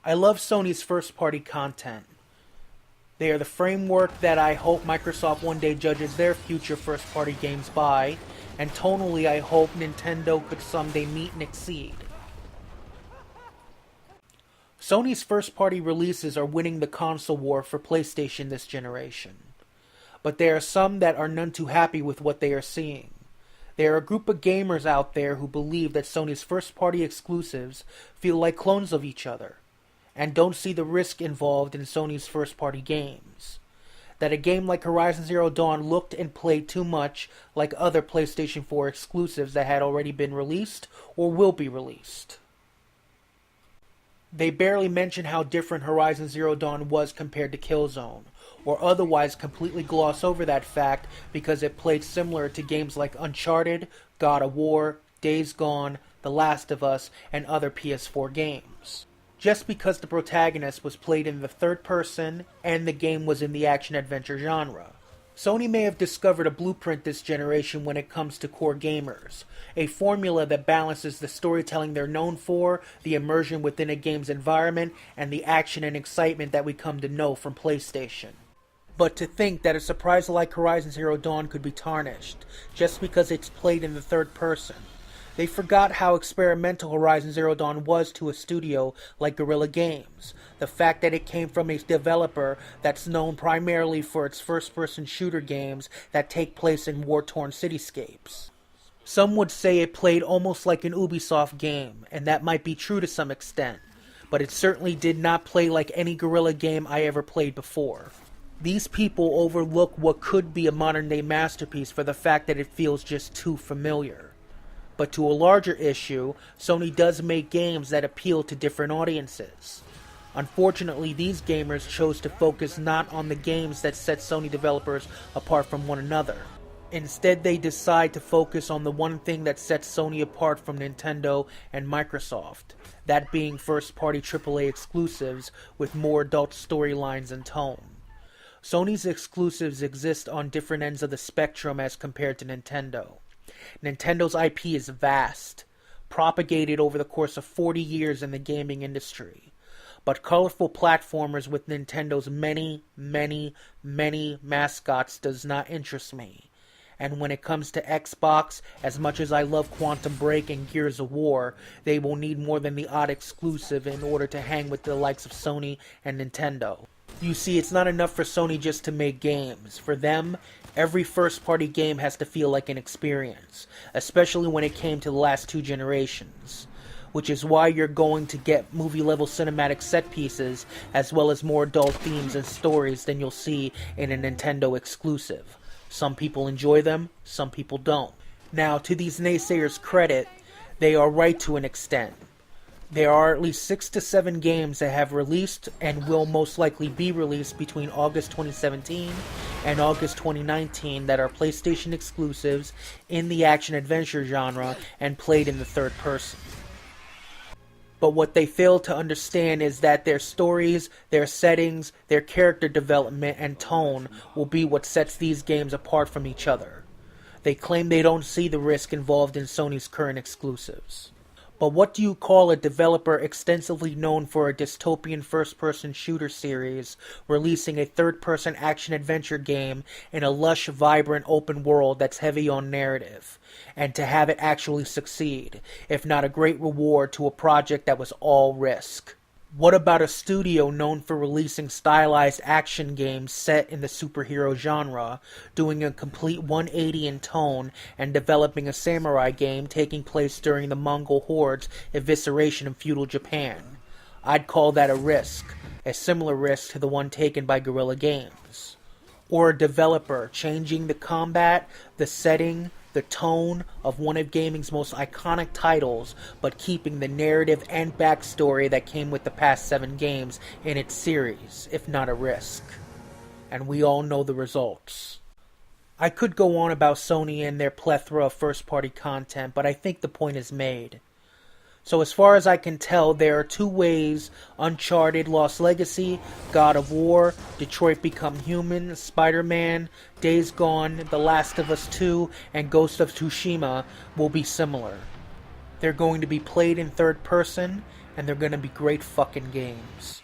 I love Sony's first-party content. They are the framework that I hope Microsoft one day judges their future first-party games by, and tonally I hope Nintendo could someday meet and exceed. Sony's first-party releases are winning the console war for PlayStation this generation, but there are some that are none too happy with what they are seeing. There are a group of gamers out there who believe that Sony's first-party exclusives feel like clones of each other, and don't see the risk involved in Sony's first-party games. That a game like Horizon Zero Dawn looked and played too much like other PlayStation 4 exclusives that had already been released or will be released. They barely mention how different Horizon Zero Dawn was compared to Killzone, or otherwise completely gloss over that fact because it played similar to games like Uncharted, God of War, Days Gone, The Last of Us, and other PS4 games. Just because the protagonist was played in the third person and the game was in the action-adventure genre. Sony may have discovered a blueprint this generation when it comes to core gamers, a formula that balances the storytelling they're known for, the immersion within a game's environment, and the action and excitement that we come to know from PlayStation. But to think that a surprise like Horizon Zero Dawn could be tarnished, just because it's played in the third person. They forgot how experimental Horizon Zero Dawn was to a studio like Guerrilla Games. The fact that it came from a developer that's known primarily for its first-person shooter games that take place in war-torn cityscapes. Some would say it played almost like an Ubisoft game, and that might be true to some extent, but it certainly did not play like any Guerrilla game I ever played before. These people overlook what could be a modern-day masterpiece for the fact that it feels just too familiar. But to a larger issue, Sony does make games that appeal to different audiences. Unfortunately, these gamers chose to focus not on the games that set Sony developers apart from one another. Instead, they decide to focus on the one thing that sets Sony apart from Nintendo and Microsoft, that being first-party AAA exclusives with more adult storylines and tone. Sony's exclusives exist on different ends of the spectrum as compared to Nintendo. Nintendo's IP is vast, propagated over the course of 40 years in the gaming industry. But colorful platformers with Nintendo's many mascots does not interest me. And when it comes to Xbox, as much as I love Quantum Break and Gears of War, they will need more than the odd exclusive in order to hang with the likes of Sony and Nintendo. You see, it's not enough for Sony just to make games. For them, every first-party game has to feel like an experience, especially when it came to the last two generations. Which is why you're going to get movie-level cinematic set pieces, as well as more adult themes and stories than you'll see in a Nintendo exclusive. Some people enjoy them, some people don't. Now, to these naysayers' credit, they are right to an extent. There are at least 6 to 7 games that have released and will most likely be released between August 2017 and August 2019 that are PlayStation exclusives in the action-adventure genre and played in the third person. But what they fail to understand is that their stories, their settings, their character development, and tone will be what sets these games apart from each other. They claim they don't see the risk involved in Sony's current exclusives. But what do you call a developer extensively known for a dystopian first-person shooter series releasing a third-person action-adventure game in a lush, vibrant open world that's heavy on narrative, and to have it actually succeed, if not a great reward to a project that was all risk? What about a studio known for releasing stylized action games set in the superhero genre, doing a complete 180 in tone, and developing a samurai game taking place during the Mongol hordes' evisceration in feudal Japan? I'd call that a risk, a similar risk to the one taken by Guerrilla Games. Or a developer changing the combat, the setting, the tone of one of gaming's most iconic titles, but keeping the narrative and backstory that came with the past 7 games in its series, if not a risk. And we all know the results. I could go on about Sony and their plethora of first-party content, but I think the point is made. So as far as I can tell, there are 2 ways Uncharted Lost Legacy, God of War, Detroit Become Human, Spider-Man, Days Gone, The Last of Us 2, and Ghost of Tsushima will be similar. They're going to be played in third person, and they're gonna be great fucking games.